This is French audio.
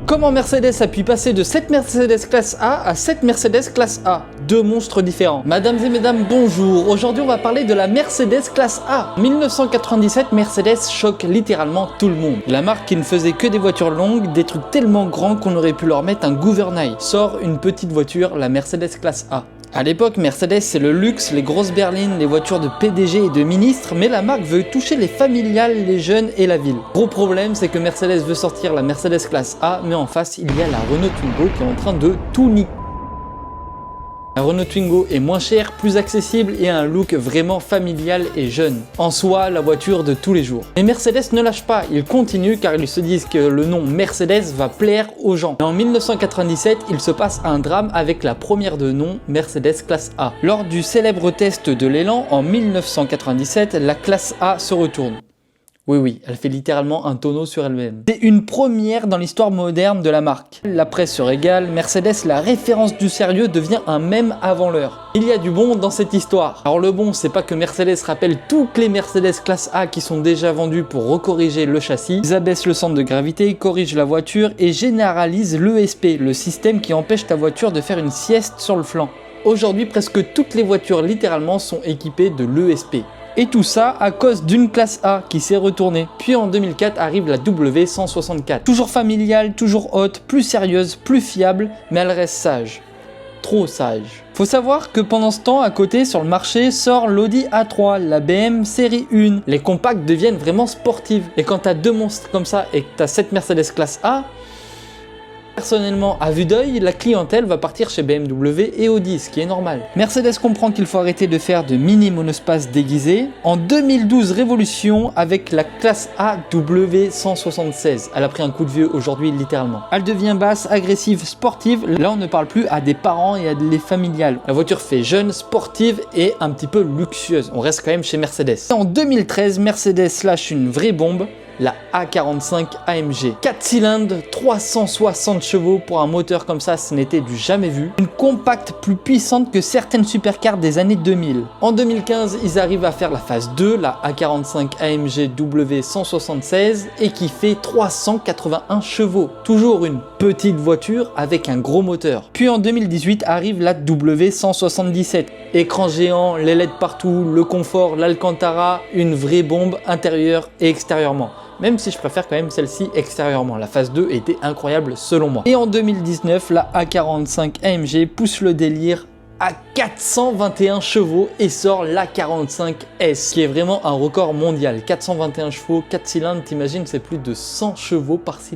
Comment Mercedes a pu passer de cette Mercedes classe A à cette Mercedes classe A? Deux monstres différents. Mesdames et mesdames, bonjour. Aujourd'hui, on va parler de la Mercedes classe A. En 1997, Mercedes choque littéralement tout le monde. La marque qui ne faisait que des voitures longues, des trucs tellement grands qu'on aurait pu leur mettre un gouvernail, sort une petite voiture, la Mercedes classe A. À l'époque, Mercedes c'est le luxe, les grosses berlines, les voitures de PDG et de ministres, mais la marque veut toucher les familiales, les jeunes et la ville. Gros problème, c'est que Mercedes veut sortir la Mercedes classe A, mais en face, il y a la Renault Twingo qui est en train de tout niquer. La Renault Twingo est moins chère, plus accessible et a un look vraiment familial et jeune. En soi, la voiture de tous les jours. Mais Mercedes ne lâche pas, ils continuent car ils se disent que le nom Mercedes va plaire aux gens. Et en 1997, il se passe un drame avec la première de nom Mercedes classe A. Lors du célèbre test de l'élan en 1997, la classe A se retourne. Oui, elle fait littéralement un tonneau sur elle-même. C'est une première dans l'histoire moderne de la marque. La presse se régale, Mercedes, la référence du sérieux, devient un mème avant l'heure. Il y a du bon dans cette histoire. Alors le bon, c'est pas que Mercedes rappelle toutes les Mercedes classe A qui sont déjà vendues pour recorriger le châssis. Ils abaissent le centre de gravité, corrigent la voiture et généralisent l'ESP, le système qui empêche ta voiture de faire une sieste sur le flanc. Aujourd'hui, presque toutes les voitures littéralement sont équipées de l'ESP. Et tout ça à cause d'une classe A qui s'est retournée. Puis en 2004 arrive la W164. Toujours familiale, toujours haute, plus sérieuse, plus fiable, mais elle reste sage. Trop sage. Faut savoir que pendant ce temps, à côté, sur le marché, sort l'Audi A3, la BM série 1. Les compacts deviennent vraiment sportives. Et quand t'as deux monstres comme ça et que t'as cette Mercedes classe A, personnellement, à vue d'œil, la clientèle va partir chez BMW et Audi, ce qui est normal. Mercedes comprend qu'il faut arrêter de faire de mini monospaces déguisés. En 2012, révolution avec la classe A W176. Elle a pris un coup de vieux aujourd'hui, littéralement. Elle devient basse, agressive, sportive. Là, on ne parle plus à des parents et à des familiales. La voiture fait jeune, sportive et un petit peu luxueuse. On reste quand même chez Mercedes. En 2013, Mercedes lâche une vraie bombe. La A45 AMG. 4 cylindres, 360 chevaux pour un moteur comme ça, ce n'était du jamais vu. Une compacte plus puissante que certaines supercars des années 2000. En 2015, ils arrivent à faire la phase 2, la A45 AMG W176 et qui fait 381 chevaux. Toujours une petite voiture avec un gros moteur. Puis en 2018 arrive la W177. Écran géant, les LED partout, le confort, l'Alcantara, une vraie bombe intérieure et extérieurement. Même si je préfère quand même celle-ci extérieurement. La phase 2 était incroyable selon moi. Et en 2019, la A45 AMG pousse le délire à 421 chevaux et sort la 45S, qui est vraiment un record mondial. 421 chevaux, 4 cylindres, t'imagines, c'est plus de 100 chevaux par cylindre.